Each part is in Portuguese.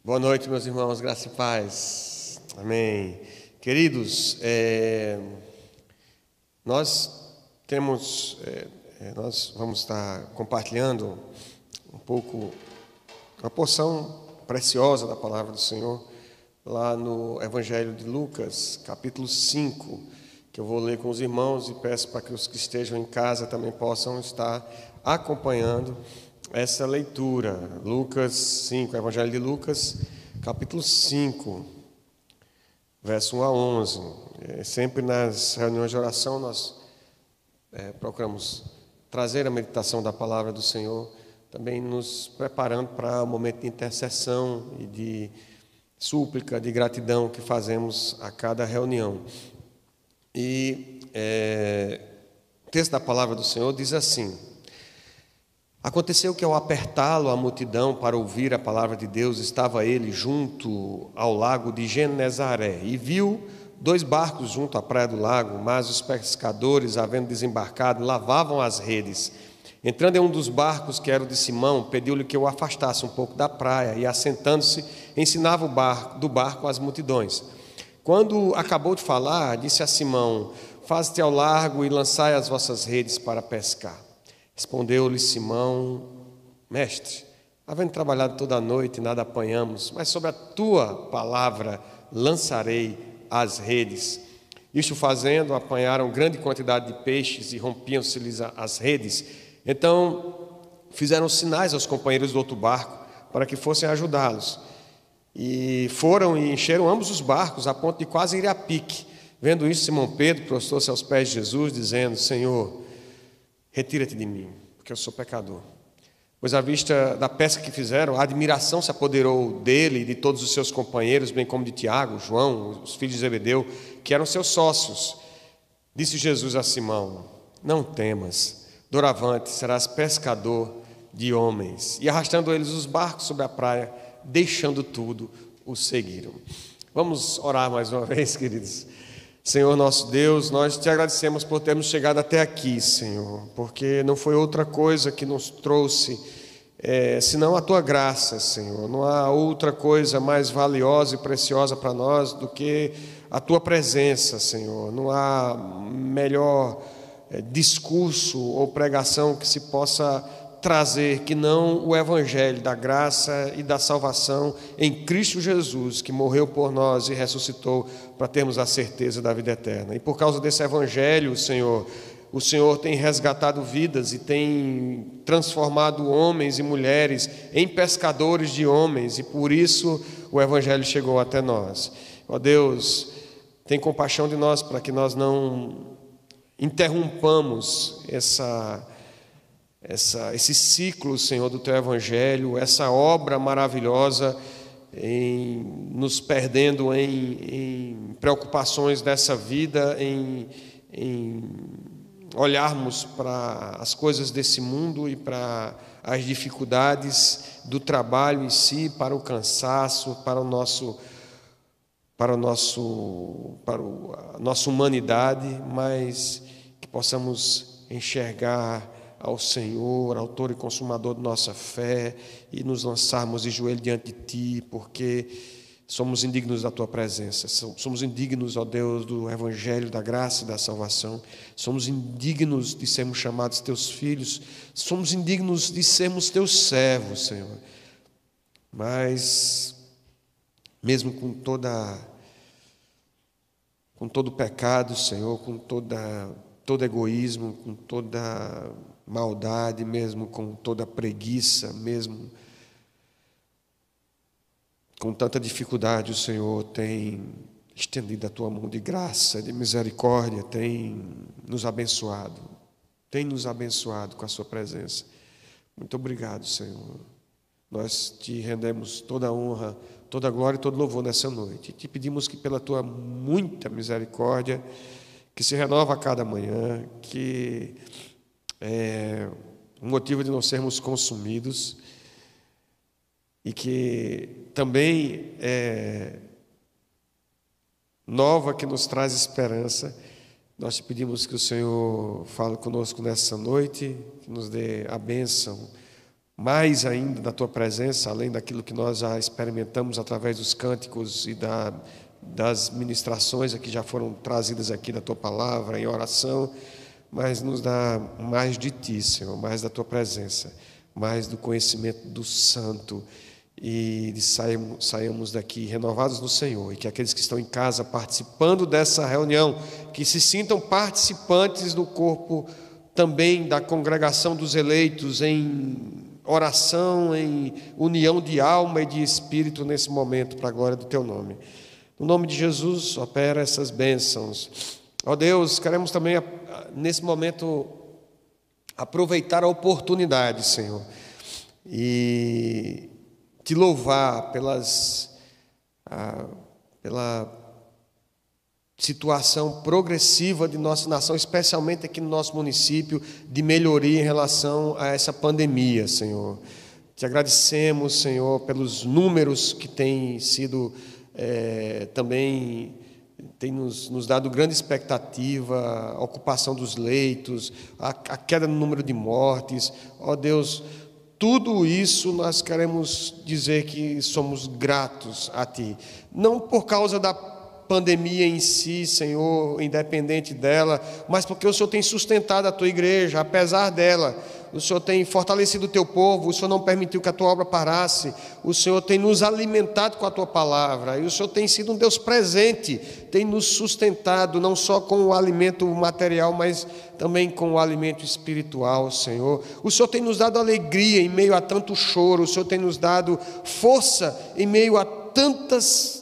Boa noite, meus irmãos, graça e paz. Amém. Queridos, nós vamos estar compartilhando um pouco, uma porção preciosa da palavra do Senhor, lá no Evangelho de Lucas, capítulo 5, que eu vou ler com os irmãos e peço para que os que estejam em casa também possam estar acompanhando essa leitura. Lucas 5, Evangelho de Lucas, capítulo 5, verso 1 a 11. Sempre nas reuniões de oração nós procuramos trazer a meditação da palavra do Senhor, também nos preparando para o momento de intercessão e de súplica, de gratidão que fazemos a cada reunião. E o texto da palavra do Senhor diz assim: Aconteceu que, ao apertá-lo a multidão para ouvir a palavra de Deus, estava ele junto ao lago de Genezaré e viu 2 barcos junto à praia do lago, mas os pescadores, havendo desembarcado, lavavam as redes. Entrando em um dos barcos, que era o de Simão, pediu-lhe que o afastasse um pouco da praia e, assentando-se, ensinava do barco às multidões. Quando acabou de falar, disse a Simão: Faze-te ao largo e lançai as vossas redes para pescar. Respondeu-lhe Simão: Mestre, havendo trabalhado toda a noite, nada apanhamos, mas sobre a tua palavra lançarei as redes. Isto fazendo, apanharam grande quantidade de peixes e rompiam-se-lhes as redes. Então fizeram sinais aos companheiros do outro barco para que fossem ajudá-los. E foram e encheram ambos os barcos, a ponto de quase ir a pique. Vendo isso, Simão Pedro prostrou-se aos pés de Jesus, dizendo: Senhor, retira-te de mim, porque eu sou pecador. Pois à vista da pesca que fizeram, a admiração se apoderou dele e de todos os seus companheiros, bem como de Tiago, João, os filhos de Zebedeu, que eram seus sócios. Disse Jesus a Simão: Não temas, doravante serás pescador de homens. E arrastando eles os barcos sobre a praia, deixando tudo, o seguiram. Vamos orar mais uma vez, queridos. Senhor nosso Deus, nós te agradecemos por termos chegado até aqui, Senhor, porque não foi outra coisa que nos trouxe, senão a tua graça, Senhor. Não há outra coisa mais valiosa e preciosa para nós do que a tua presença, Senhor. Não há melhor discurso ou pregação que se possa trazer que não o Evangelho da graça e da salvação em Cristo Jesus, que morreu por nós e ressuscitou para termos a certeza da vida eterna. E por causa desse Evangelho, Senhor, o Senhor tem resgatado vidas e tem transformado homens e mulheres em pescadores de homens, e por isso o Evangelho chegou até nós. Ó Deus, tem compaixão de nós para que nós não interrompamos esse ciclo, Senhor, do Teu Evangelho, essa obra maravilhosa, nos perdendo em preocupações dessa vida, em olharmos para as coisas desse mundo e para as dificuldades do trabalho em si, para o cansaço, para a nossa humanidade, mas que possamos enxergar ao Senhor, autor e consumador de nossa fé, e nos lançarmos de joelho diante de Ti, porque somos indignos da Tua presença, somos indignos, ó Deus, do Evangelho, da graça e da salvação, somos indignos de sermos chamados Teus filhos, somos indignos de sermos Teus servos, Senhor. Mas, mesmo com todo o pecado, Senhor, com todo egoísmo, com toda maldade, mesmo com toda preguiça, mesmo com tanta dificuldade, o Senhor tem estendido a Tua mão de graça, de misericórdia, tem nos abençoado com a Sua presença. Muito obrigado, Senhor. Nós Te rendemos toda a honra, toda a glória e todo louvor nessa noite. Te pedimos que, pela Tua muita misericórdia, que se renova a cada manhã, que um motivo de não sermos consumidos, e que também nova, que nos traz esperança. Nós te pedimos que o Senhor fale conosco nessa noite, que nos dê a bênção mais ainda da Tua presença, além daquilo que nós já experimentamos através dos cânticos e das ministrações que já foram trazidas aqui da Tua palavra, em oração, mas nos dá mais de Ti, Senhor, mais da Tua presença, mais do conhecimento do Santo, e saiamos daqui renovados no Senhor, e que aqueles que estão em casa participando dessa reunião, que se sintam participantes do corpo também da congregação dos eleitos, em oração, em união de alma e de espírito nesse momento, para a glória do Teu nome. No nome de Jesus, opera essas bênçãos. Ó Deus, queremos também, nesse momento, aproveitar a oportunidade, Senhor, e Te louvar pela situação progressiva de nossa nação, especialmente aqui no nosso município, de melhoria em relação a essa pandemia, Senhor. Te agradecemos, Senhor, pelos números que têm sido também, tem nos dado grande expectativa, a ocupação dos leitos, a queda no número de mortes. Ó Deus, tudo isso nós queremos dizer que somos gratos a Ti, não por causa da pandemia em si, Senhor, independente dela, mas porque o Senhor tem sustentado a Tua igreja, apesar dela. O Senhor tem fortalecido o Teu povo, o Senhor não permitiu que a Tua obra parasse, o Senhor tem nos alimentado com a Tua palavra, e o Senhor tem sido um Deus presente, tem nos sustentado, não só com o alimento material, mas também com o alimento espiritual, Senhor. O Senhor tem nos dado alegria em meio a tanto choro, o Senhor tem nos dado força em meio a tantas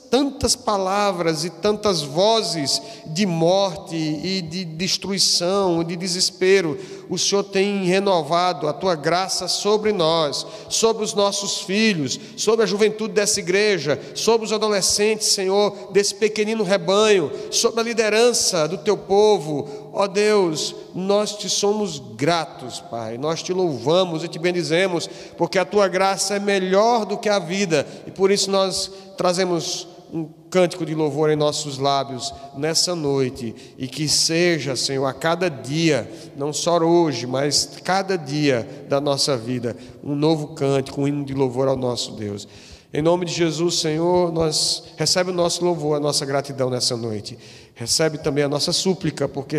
palavras e tantas vozes de morte e de destruição, de desespero. O Senhor tem renovado a Tua graça sobre nós, sobre os nossos filhos, sobre a juventude dessa igreja, sobre os adolescentes, Senhor, desse pequenino rebanho, sobre a liderança do Teu povo. Ó Deus, nós Te somos gratos, Pai, nós Te louvamos e Te bendizemos, porque a Tua graça é melhor do que a vida, e por isso nós trazemos um cântico de louvor em nossos lábios nessa noite, e que seja, Senhor, a cada dia, não só hoje, mas cada dia da nossa vida, um novo cântico, um hino de louvor ao nosso Deus. Em nome de Jesus, Senhor, recebe o nosso louvor, a nossa gratidão nessa noite. Recebe também a nossa súplica, porque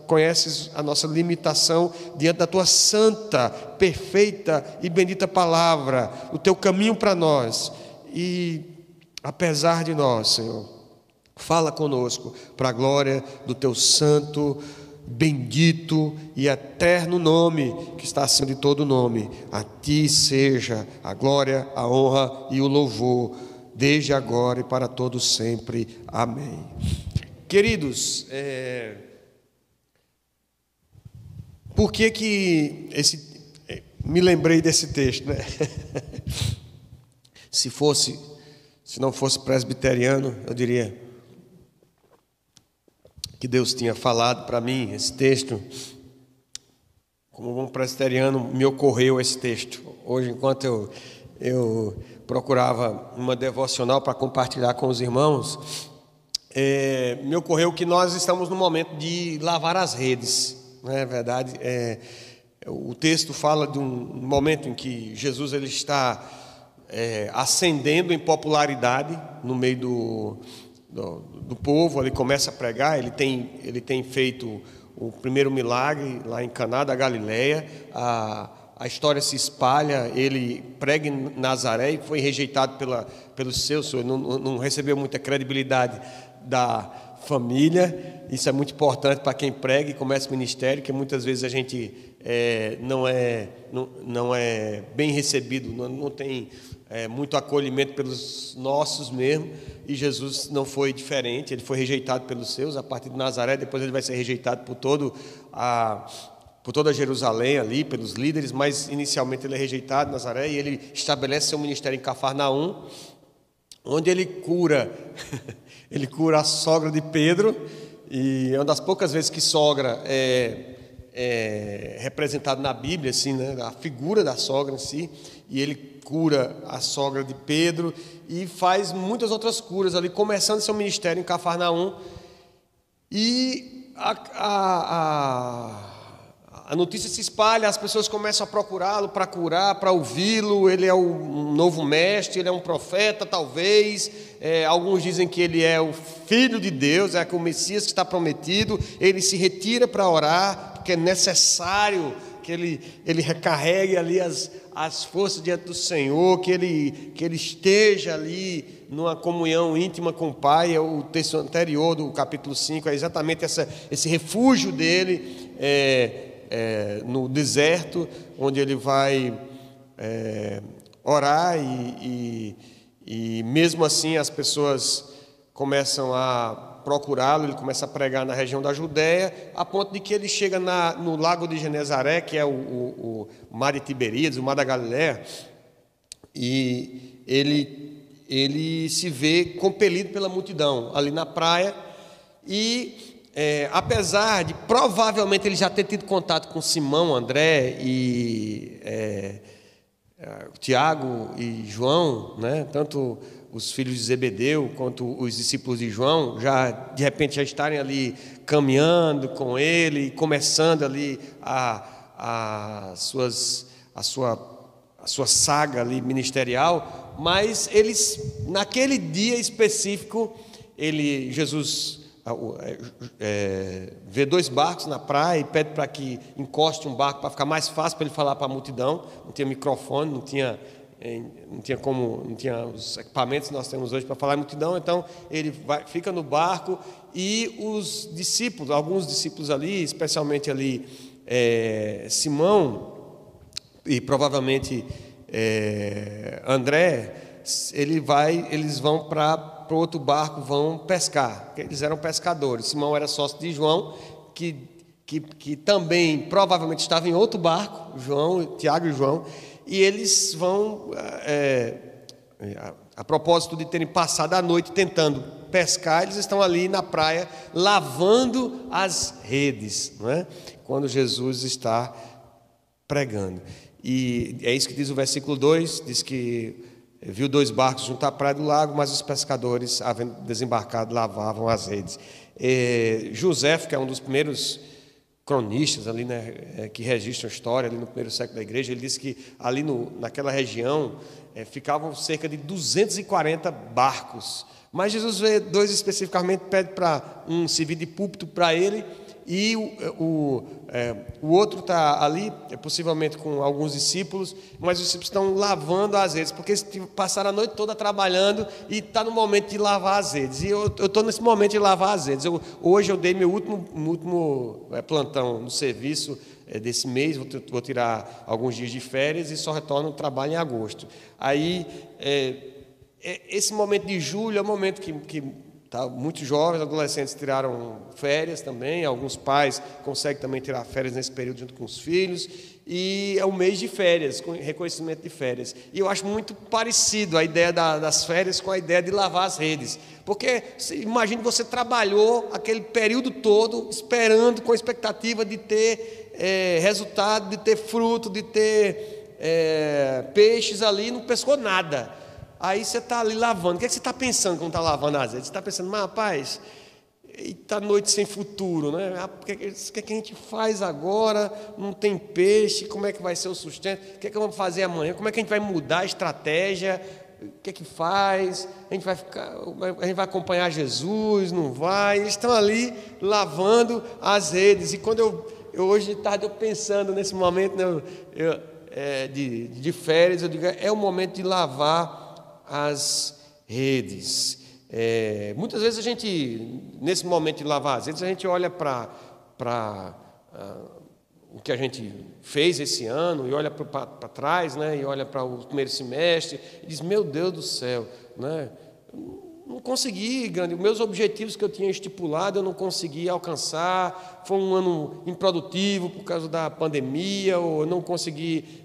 conheces a nossa limitação diante da Tua santa, perfeita e bendita palavra, o Teu caminho para nós. E apesar de nós, Senhor, fala conosco para a glória do Teu santo, bendito e eterno nome, que está acima de todo nome. A Ti seja a glória, a honra e o louvor, desde agora e para todos sempre. Amém. Queridos, por que me lembrei desse texto, né? Se não fosse presbiteriano, eu diria que Deus tinha falado para mim esse texto. Como um presbiteriano, me ocorreu esse texto. Hoje, enquanto eu procurava uma devocional para compartilhar com os irmãos, me ocorreu que nós estamos no momento de lavar as redes, não é verdade? O texto fala de um momento em que Jesus ele está ascendendo em popularidade no meio do povo. Ele começa a pregar, ele tem feito o primeiro milagre lá em Caná da Galileia, a história se espalha, ele prega em Nazaré e foi rejeitado pelos seus, não recebeu muita credibilidade da família. Isso é muito importante para quem prega e começa o ministério, que muitas vezes a gente não é bem recebido, não tem muito acolhimento pelos nossos mesmo, e Jesus não foi diferente. Ele foi rejeitado pelos seus a partir de Nazaré, depois ele vai ser rejeitado por toda Jerusalém ali, pelos líderes, mas inicialmente ele é rejeitado em Nazaré, e ele estabelece seu ministério em Cafarnaum, onde ele cura a sogra de Pedro, e é uma das poucas vezes que sogra é representada na Bíblia, assim, né? A figura da sogra em si, e ele cura a sogra de Pedro e faz muitas outras curas ali, começando seu ministério em Cafarnaum. E a notícia se espalha, as pessoas começam a procurá-lo para curar, para ouvi-lo. Ele é um novo mestre, ele é um profeta, talvez. Alguns dizem que ele é o Filho de Deus, é o Messias que está prometido. Ele se retira para orar, porque é necessário que ele recarregue ali as forças diante do Senhor, que ele esteja ali numa comunhão íntima com o Pai. O texto anterior do capítulo 5 é exatamente esse refúgio dele no deserto, onde ele vai orar e mesmo assim as pessoas começam a procurá-lo. Ele começa a pregar na região da Judéia, a ponto de que ele chega no lago de Genezaré, que é o mar de Tiberíades, o mar da Galileia, e ele se vê compelido pela multidão ali na praia. E apesar de provavelmente ele já ter tido contato com Simão, André e Tiago e João, né? Tanto os filhos de Zebedeu quanto os discípulos de João, de repente já estarem ali caminhando com ele, começando ali a sua saga ali ministerial, mas eles, naquele dia específico, Jesus vê 2 barcos na praia e pede para que encoste um barco para ficar mais fácil para ele falar para a multidão. Não tinha microfone, não tinha os equipamentos que nós temos hoje para falar em multidão. Então ele fica no barco, e os discípulos, alguns discípulos ali, especialmente ali Simão e provavelmente André, eles vão para outro barco, vão pescar, porque eles eram pescadores. Simão era sócio de João, que também provavelmente estava em outro barco, Tiago e João, e eles vão, a propósito de terem passado a noite tentando pescar, eles estão ali na praia lavando as redes, não é? Quando Jesus está pregando. E é isso que diz o versículo 2, diz que viu 2 barcos junto à praia do lago, mas os pescadores, havendo desembarcado, lavavam as redes. José, que é um dos primeiros cronistas ali, né, que registram a história ali no primeiro século da igreja, ele disse que ali naquela região ficavam cerca de 240 barcos. Mas Jesus vê 2 especificamente, pede para um servir de púlpito para ele, e o outro está ali, possivelmente com alguns discípulos, mas os discípulos estão lavando as redes, porque eles passaram a noite toda trabalhando e está no momento de lavar as redes. E eu estou nesse momento de lavar as redes. Hoje eu dei meu último plantão no serviço desse mês, vou tirar alguns dias de férias e só retorno ao trabalho em agosto. Aí, esse momento de julho é um momento que muitos jovens, adolescentes tiraram férias também, alguns pais conseguem também tirar férias nesse período junto com os filhos, e é um mês de férias, com reconhecimento de férias. E eu acho muito parecido a ideia das férias com a ideia de lavar as redes, porque imagine, você trabalhou aquele período todo esperando, com a expectativa de ter resultado, de ter fruto, de ter peixes ali, não pescou nada. Aí você está ali lavando. O que você está pensando quando está lavando as redes? Você está pensando, mas rapaz, está noite sem futuro, né? O que a gente faz agora? Não tem peixe, como é que vai ser o sustento? O que vamos fazer amanhã? Como é que a gente vai mudar a estratégia? O que faz? A gente vai acompanhar Jesus? Não vai? Eles estão ali lavando as redes. E quando eu hoje de tarde, eu pensando nesse momento, né, de férias, eu digo, é o momento de lavar as redes. Muitas vezes a gente, nesse momento de lavar as redes, a gente olha para o que a gente fez esse ano, e olha para trás, né, e olha para o primeiro semestre, e diz, meu Deus do céu, né, não consegui, meus objetivos que eu tinha estipulado, eu não consegui alcançar, foi um ano improdutivo por causa da pandemia, ou eu não consegui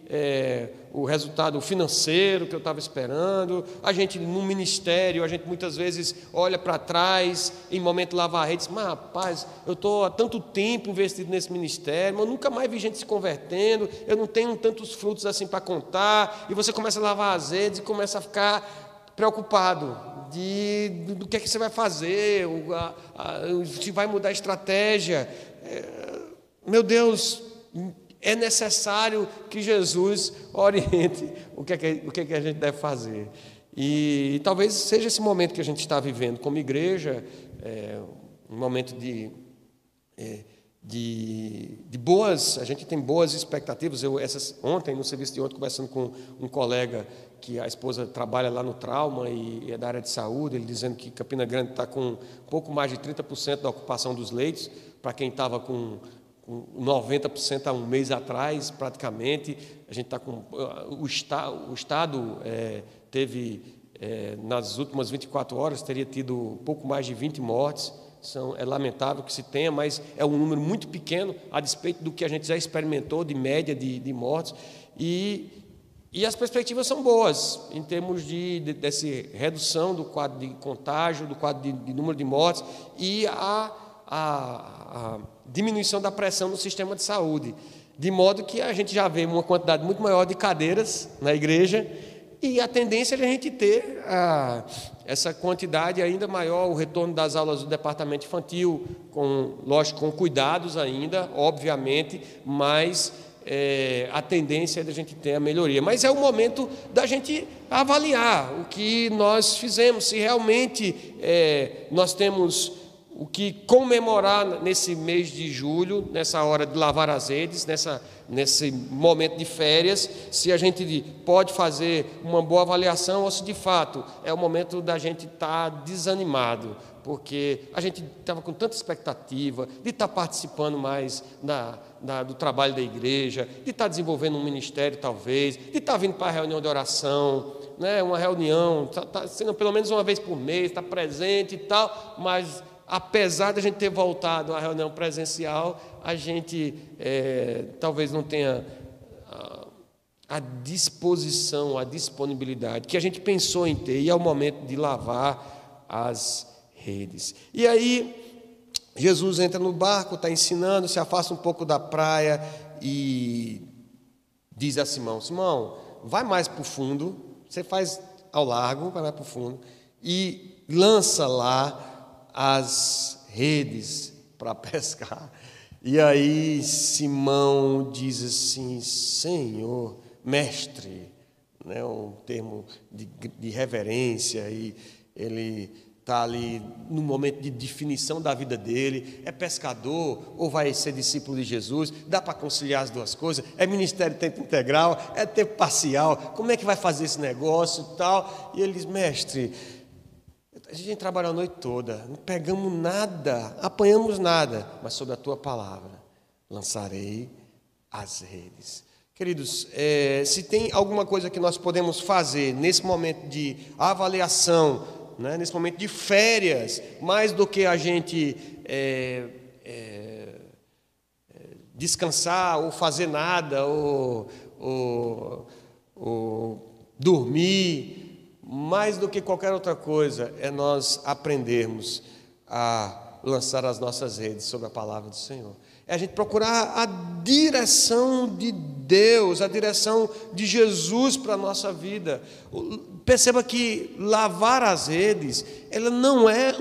o resultado financeiro que eu estava esperando. A gente, no ministério, a gente muitas vezes olha para trás, em momento de lavar a rede, diz, mas rapaz, eu estou há tanto tempo investido nesse ministério, mas eu nunca mais vi gente se convertendo, eu não tenho tantos frutos assim para contar, e você começa a lavar as redes e começa a ficar preocupado do que é que você vai fazer, se vai mudar a estratégia. Meu Deus, é necessário que Jesus oriente o que é que a gente deve fazer. E talvez seja esse momento que a gente está vivendo como igreja, um momento de boas, a gente tem boas expectativas. Ontem, no serviço de ontem, conversando com um colega que a esposa trabalha lá no trauma e é da área de saúde, ele dizendo que Campina Grande está com um pouco mais de 30% da ocupação dos leitos, para quem estava com 90% há um mês atrás, praticamente. A gente está com... O Estado teve, nas últimas 24 horas, teria tido um pouco mais de 20 mortes. É lamentável que se tenha, mas é um número muito pequeno, a despeito do que a gente já experimentou de média de mortes. E as perspectivas são boas, em termos dessa redução do quadro de contágio, do quadro de número de mortes e a diminuição da pressão no sistema de saúde, de modo que a gente já vê uma quantidade muito maior de cadeiras na igreja, e a tendência é a gente ter essa quantidade ainda maior, o retorno das aulas do departamento infantil, lógico, com cuidados ainda, obviamente, mas a tendência é da gente ter a melhoria. Mas é o momento da gente avaliar o que nós fizemos, se realmente nós temos o que comemorar nesse mês de julho, nessa hora de lavar as redes, nesse momento de férias, se a gente pode fazer uma boa avaliação ou se de fato é o momento da gente estar desanimado, porque a gente estava com tanta expectativa de estar participando mais do trabalho da igreja, de estar desenvolvendo um ministério talvez, de estar vindo para a reunião de oração, né, uma reunião, sendo pelo menos uma vez por mês, estar presente e tal, mas apesar de a gente ter voltado à reunião presencial, a gente talvez não tenha a disposição, a disponibilidade que a gente pensou em ter, e é o momento de lavar as redes. E aí, Jesus entra no barco, está ensinando, se afasta um pouco da praia e diz a Simão: Simão, vai mais para o fundo, você faz ao largo, vai mais para o fundo, e lança lá as redes para pescar. E aí Simão diz assim: Senhor, mestre, né, um termo de reverência, e ele está ali no momento de definição da vida dele. É pescador ou vai ser discípulo de Jesus? Dá para conciliar as duas coisas? É ministério de tempo integral? É tempo parcial? Como é que vai fazer esse negócio e tal? E ele diz: mestre, a gente trabalhou a noite toda, não pegamos nada, apanhamos nada, mas sobre a tua palavra lançarei as redes. Queridos, se tem alguma coisa que nós podemos fazer nesse momento de avaliação, né, nesse momento de férias, mais do que a gente descansar ou fazer nada ou dormir, mais do que qualquer outra coisa, é nós aprendermos a lançar as nossas redes sobre a palavra do Senhor. É a gente procurar a direção de Deus, a direção de Jesus para a nossa vida. Perceba que lavar as redes, ela não é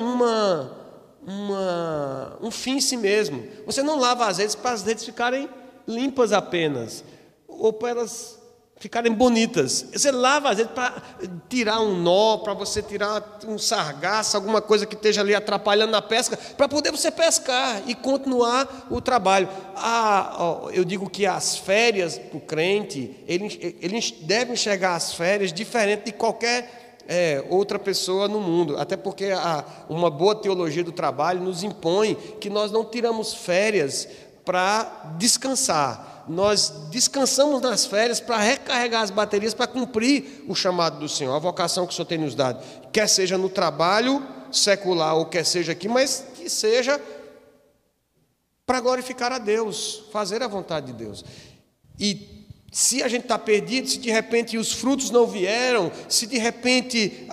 um fim em si mesmo. Você não lava as redes para as redes ficarem limpas apenas, ou para elas ficarem bonitas. Você lava às vezes para tirar um nó, para você tirar um sargaço, alguma coisa que esteja ali atrapalhando na pesca, para poder você pescar e continuar o trabalho. Eu digo que as férias para o crente, ele deve enxergar as férias diferente de qualquer outra pessoa no mundo, até porque uma boa teologia do trabalho nos impõe que nós não tiramos férias para descansar. Nós descansamos nas férias para recarregar as baterias, para cumprir o chamado do Senhor, a vocação que o Senhor tem nos dado, quer seja no trabalho secular ou quer seja aqui, mas que seja para glorificar a Deus, fazer a vontade de Deus. E se a gente está perdido, se de repente os frutos não vieram, se de repente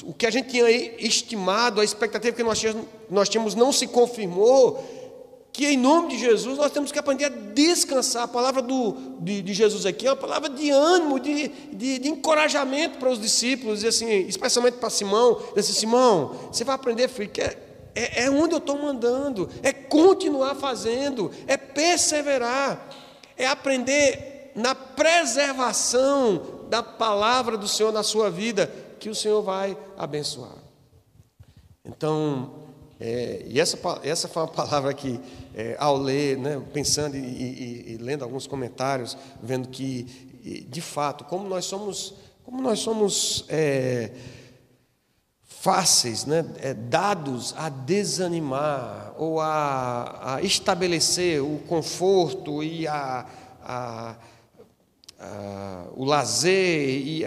o que a gente tinha estimado, a expectativa que nós tínhamos não se confirmou, que em nome de Jesus nós temos que aprender a descansar. A palavra de Jesus aqui é uma palavra de ânimo, de encorajamento para os discípulos, e assim, especialmente para Simão. Diz assim: Simão, você vai aprender, filho, que é onde eu estou mandando, é continuar fazendo, é perseverar, é aprender na preservação da palavra do Senhor na sua vida, que o Senhor vai abençoar. Então, e essa foi uma palavra que, ao ler, né, pensando e lendo alguns comentários, vendo que, de fato, como nós somos fáceis, né, dados a desanimar ou a estabelecer o conforto e o lazer e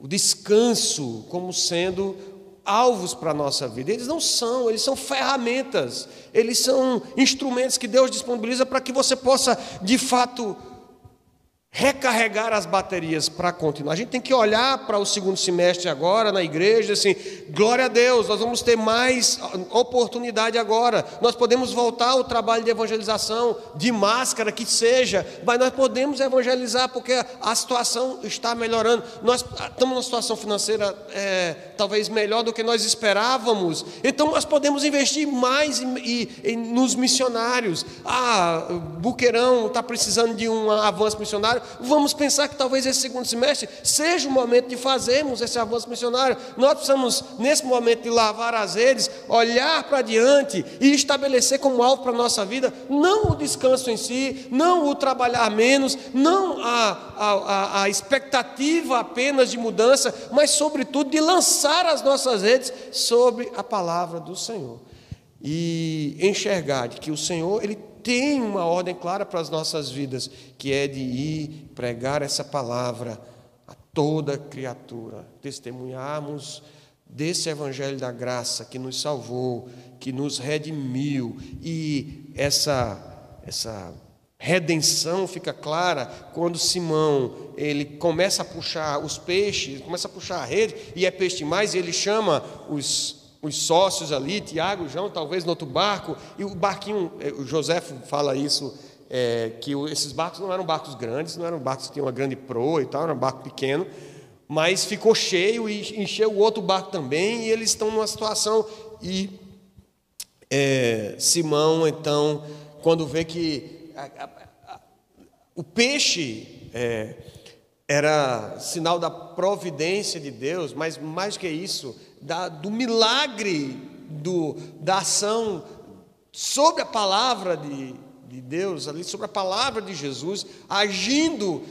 o descanso como sendo alvos para a nossa vida. Eles não são, eles são ferramentas, eles são instrumentos que Deus disponibiliza para que você possa, de fato, recarregar as baterias para continuar. A gente tem que olhar para o segundo semestre agora na igreja, assim, glória a Deus, nós vamos ter mais oportunidade agora, nós podemos voltar ao trabalho de evangelização, de máscara que seja, mas nós podemos evangelizar porque a situação está melhorando. Nós estamos numa situação financeira talvez melhor do que nós esperávamos, então nós podemos investir mais nos missionários. Buqueirão está precisando de um avanço missionário. Vamos pensar que talvez esse segundo semestre seja o momento de fazermos esse avanço missionário. Nós precisamos, nesse momento, de lavar as redes, olhar para diante e estabelecer como alvo para a nossa vida, não o descanso em si, não o trabalhar menos, não a expectativa apenas de mudança, mas, sobretudo, de lançar as nossas redes sobre a palavra do Senhor. E enxergar de que o Senhor, Ele tem uma ordem clara para as nossas vidas, que é de ir pregar essa palavra a toda criatura, testemunharmos desse evangelho da graça que nos salvou, que nos redimiu, e essa redenção fica clara quando Simão, ele começa a puxar os peixes, começa a puxar a rede, e é peixe demais, e ele chama os sócios ali, Tiago, João, talvez no outro barco, e o barquinho, o José fala isso, que esses barcos não eram barcos grandes, não eram barcos que tinham uma grande proa e tal, era um barco pequeno, mas ficou cheio e encheu o outro barco também, e eles estão numa situação, e Simão, então, quando vê que o peixe era sinal da providência de Deus, mas mais que isso, do milagre da ação sobre a palavra de Deus, ali sobre a palavra de Jesus, agindo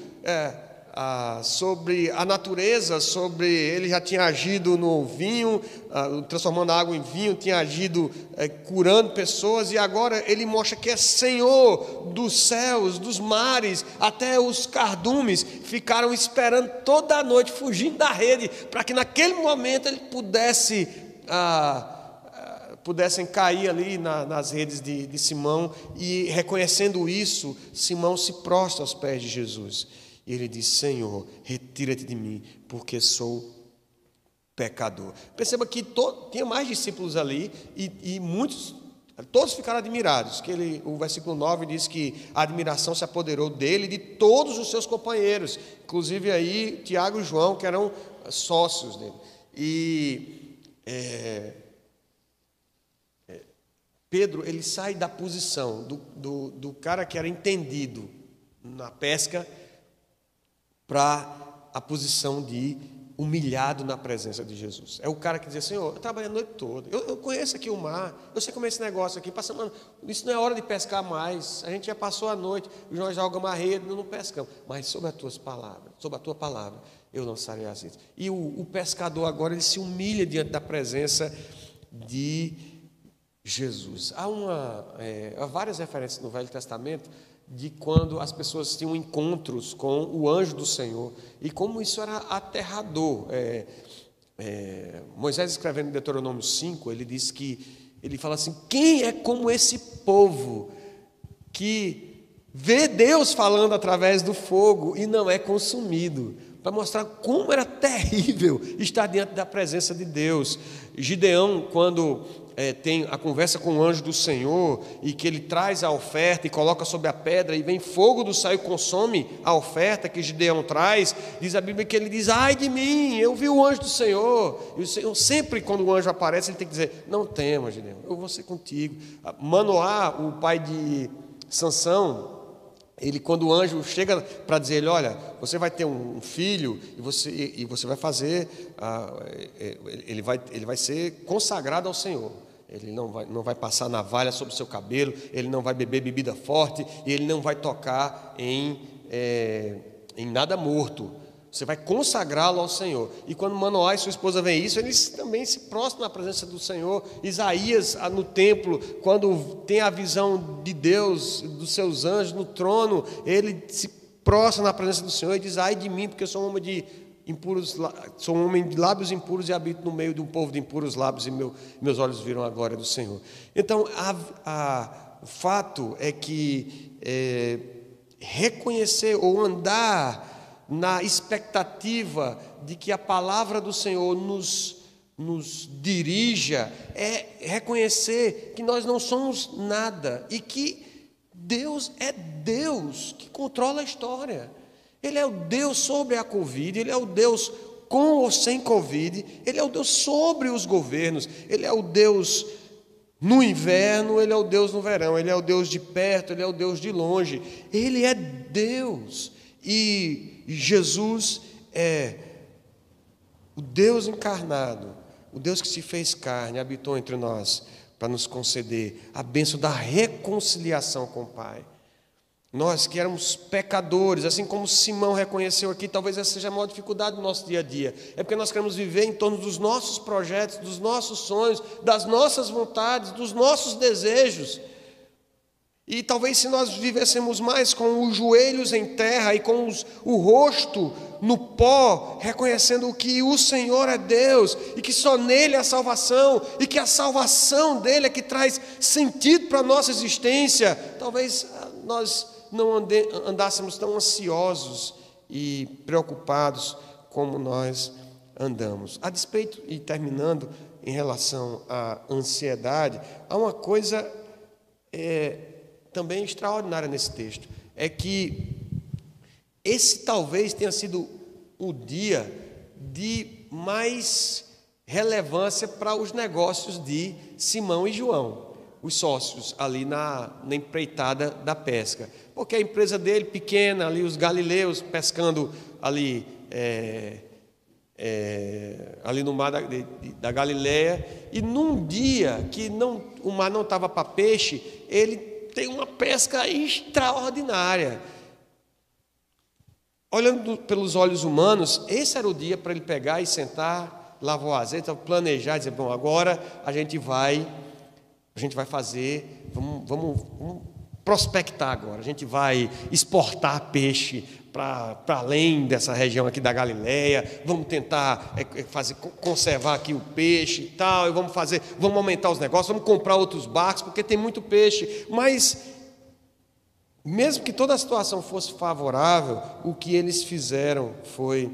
sobre a natureza, ele já tinha agido no vinho, transformando a água em vinho, tinha agido curando pessoas, e agora ele mostra que é Senhor dos céus, dos mares, até os cardumes ficaram esperando toda a noite, fugindo da rede, para que naquele momento ele pudessem cair ali nas redes de Simão, e reconhecendo isso, Simão se prostra aos pés de Jesus. E ele diz: Senhor, retira-te de mim, porque sou pecador. Perceba que tinha mais discípulos ali, e todos ficaram admirados. O versículo 9 diz que a admiração se apoderou dele e de todos os seus companheiros, inclusive aí Tiago e João, que eram sócios dele. E Pedro, ele sai da posição do cara que era entendido na pesca para a posição de humilhado na presença de Jesus. É o cara que diz: Senhor, eu trabalhei a noite toda, eu conheço aqui o mar, eu sei como é esse negócio aqui, mano, isso não é hora de pescar mais, a gente já passou a noite, nós jogamos a rede, não pescamos, mas sobre as tuas palavras, sobre a tua palavra, eu lançarei as redes. E o pescador agora, ele se humilha diante da presença de Jesus. Há várias referências no Velho Testamento de quando as pessoas tinham encontros com o anjo do Senhor, e como isso era aterrador. Moisés, escrevendo em Deuteronômio 5, ele fala assim: quem é como esse povo que vê Deus falando através do fogo e não é consumido? para mostrar como era terrível estar diante da presença de Deus. Gideão, quando tem a conversa com o anjo do Senhor, e que ele traz a oferta e coloca sobre a pedra, e vem fogo do céu e consome a oferta que Gideão traz, diz a Bíblia que ele diz: ai de mim, eu vi o anjo do Senhor. E o Senhor, sempre quando o anjo aparece, ele tem que dizer: não temas, Gideão, eu vou ser contigo. Manoá, o pai de Sansão, ele, quando o anjo chega para dizer ele: olha, você vai ter um filho e você vai fazer, ele vai ser consagrado ao Senhor. Ele não vai passar navalha sobre o seu cabelo, ele não vai beber bebida forte, e ele não vai tocar em nada morto. Você vai consagrá-lo ao Senhor. E quando Manoá e sua esposa veem isso, eles também se prostram na presença do Senhor. Isaías, no templo, quando tem a visão de Deus, dos seus anjos no trono, ele se prostra na presença do Senhor e diz: ai de mim, porque eu sou um homem de lábios impuros e habito no meio de um povo de impuros lábios, e meus olhos viram a glória do Senhor. Então, o fato é que reconhecer ou andar na expectativa de que a palavra do Senhor nos dirija, é reconhecer que nós não somos nada e que Deus é Deus que controla a história. Ele é o Deus sobre a Covid, Ele é o Deus com ou sem Covid, Ele é o Deus sobre os governos, Ele é o Deus no inverno, Ele é o Deus no verão, Ele é o Deus de perto, Ele é o Deus de longe, Ele é Deus. E Jesus é o Deus encarnado, o Deus que se fez carne, habitou entre nós para nos conceder a bênção da reconciliação com o Pai. Nós que éramos pecadores, assim como Simão reconheceu aqui, talvez essa seja a maior dificuldade do nosso dia a dia. É porque nós queremos viver em torno dos nossos projetos, dos nossos sonhos, das nossas vontades, dos nossos desejos. E talvez se nós vivêssemos mais com os joelhos em terra e com o rosto no pó, reconhecendo que o Senhor é Deus e que só nele há salvação, e que a salvação dele é que traz sentido para a nossa existência, talvez nós não andássemos tão ansiosos e preocupados como nós andamos. A despeito, e terminando em relação à ansiedade, há uma coisa também extraordinária nesse texto, é que esse talvez tenha sido o dia de mais relevância para os negócios de Simão e João, os sócios ali na empreitada da pesca, porque a empresa dele pequena, ali os galileus pescando ali ali no mar da Galileia, e num dia que o mar não estava para peixe, ele tem uma pesca extraordinária. Olhando pelos olhos humanos, esse era o dia para ele pegar e sentar, lavar o azeite, planejar, dizer: bom, agora a gente vai fazer, vamos prospectar agora, a gente vai exportar peixe para além dessa região aqui da Galileia, vamos tentar conservar aqui o peixe e tal, e vamos aumentar os negócios, vamos comprar outros barcos, porque tem muito peixe. Mas, mesmo que toda a situação fosse favorável, o que eles fizeram foi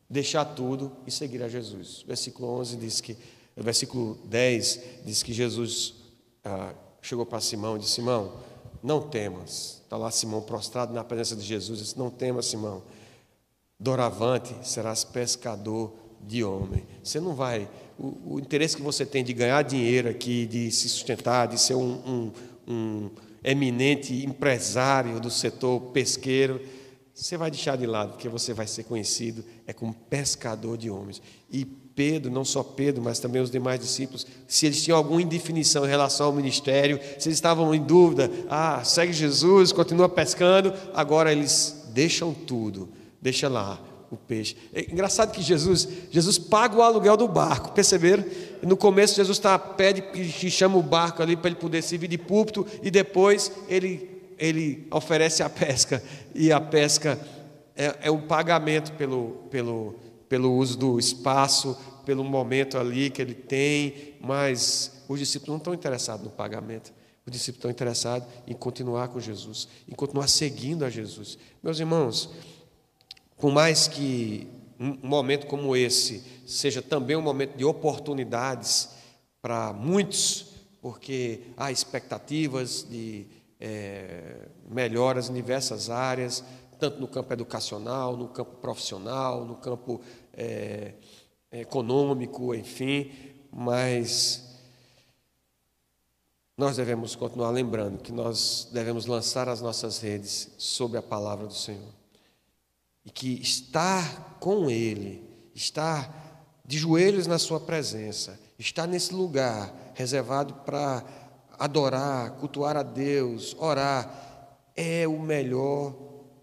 deixar tudo e seguir a Jesus. Versículo 10 diz que Jesus chegou para Simão e disse: Simão, não temas. Está lá Simão prostrado na presença de Jesus, disse: não temas, Simão, doravante serás pescador de homem. Você não vai, o interesse que você tem de ganhar dinheiro aqui, de se sustentar, de ser um eminente empresário do setor pesqueiro, você vai deixar de lado, porque você vai ser conhecido como pescador de homens. E Pedro, não só Pedro, mas também os demais discípulos, se eles tinham alguma indefinição em relação ao ministério, se eles estavam em dúvida, segue Jesus, continua pescando, agora eles deixam tudo, deixa lá o peixe. É engraçado que Jesus paga o aluguel do barco, perceberam? No começo Jesus pede que chama o barco ali para ele poder servir de púlpito, e depois ele oferece a pesca, e a pesca é um pagamento pelo uso do espaço, pelo momento ali que ele tem, mas os discípulos não estão interessados no pagamento, os discípulos estão interessados em continuar com Jesus, em continuar seguindo a Jesus. Meus irmãos, por mais que um momento como esse seja também um momento de oportunidades para muitos, porque há expectativas de melhoras em diversas áreas, tanto no campo educacional, no campo profissional, no campo econômico, enfim, mas nós devemos continuar lembrando que nós devemos lançar as nossas redes sobre a palavra do Senhor. E que estar com Ele, estar de joelhos na sua presença, estar nesse lugar reservado para adorar, cultuar a Deus, orar, é o melhor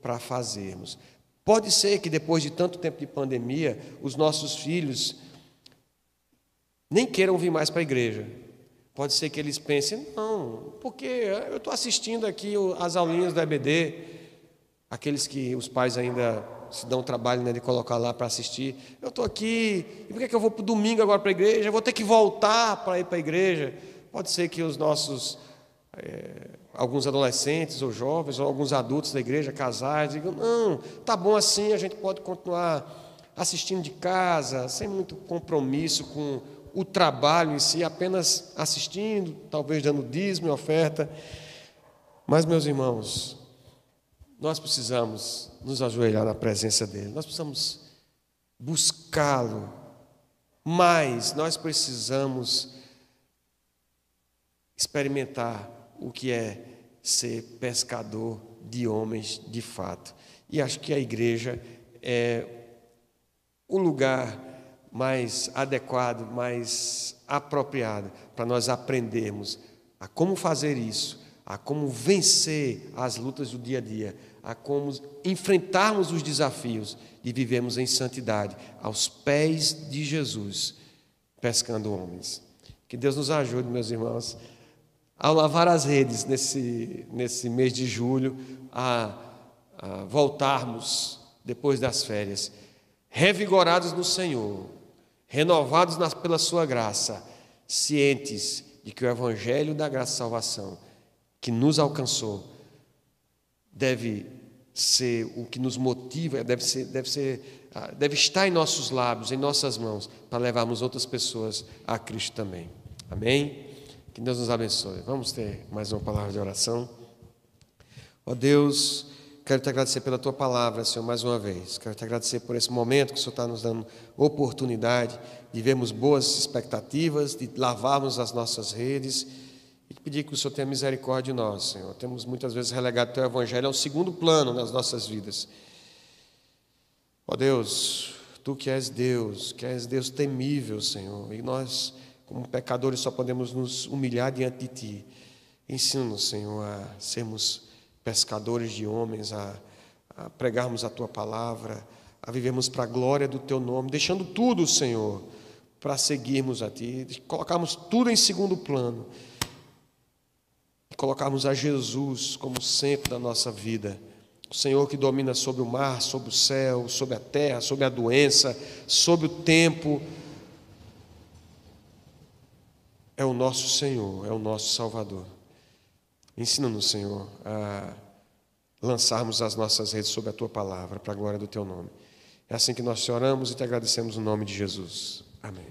para fazermos. Pode ser que depois de tanto tempo de pandemia, os nossos filhos nem queiram vir mais para a igreja. Pode ser que eles pensem, não, porque eu estou assistindo aqui as aulinhas do EBD, aqueles que os pais ainda se dão trabalho, né, de colocar lá para assistir. Eu estou aqui, e por que eu vou para o domingo agora para a igreja? Eu vou ter que voltar para ir para a igreja. Pode ser que os nossos, alguns adolescentes ou jovens, ou alguns adultos da igreja, casais, digam, não, tá bom assim, a gente pode continuar assistindo de casa, sem muito compromisso com o trabalho em si, apenas assistindo, talvez dando dízimo e oferta. Mas, meus irmãos, nós precisamos nos ajoelhar na presença dEle, nós precisamos buscá-lo, mas nós precisamos experimentar o que é ser pescador de homens de fato. E acho que a igreja é o lugar mais adequado, mais apropriado para nós aprendermos a como fazer isso, a como vencer as lutas do dia a dia, a como enfrentarmos os desafios de vivermos em santidade, aos pés de Jesus, pescando homens. Que Deus nos ajude, meus irmãos, ao lavar as redes nesse mês de julho, a voltarmos depois das férias, revigorados no Senhor, renovados pela sua graça, cientes de que o Evangelho da graça e salvação que nos alcançou deve ser o que nos motiva, deve estar em nossos lábios, em nossas mãos, para levarmos outras pessoas a Cristo também. Amém? Que Deus nos abençoe. Vamos ter mais uma palavra de oração. Ó Deus, quero te agradecer pela tua palavra, Senhor, mais uma vez. Quero te agradecer por esse momento que o Senhor está nos dando oportunidade de vermos boas expectativas, de lavarmos as nossas redes e pedir que o Senhor tenha misericórdia de nós, Senhor. Temos muitas vezes relegado o teu evangelho ao segundo plano nas nossas vidas. Ó Deus, tu que és Deus temível, Senhor, e nós, como pecadores, só podemos nos humilhar diante de ti. Ensina-nos, Senhor, a sermos pescadores de homens, a pregarmos a tua palavra, a vivermos para a glória do teu nome, deixando tudo, Senhor, para seguirmos a ti, colocarmos tudo em segundo plano, e colocarmos a Jesus como centro da nossa vida. O Senhor que domina sobre o mar, sobre o céu, sobre a terra, sobre a doença, sobre o tempo, é o nosso Senhor, é o nosso Salvador. Ensina-nos, Senhor, a lançarmos as nossas redes sobre a tua palavra, para a glória do teu nome. É assim que nós te oramos e te agradecemos no nome de Jesus. Amém.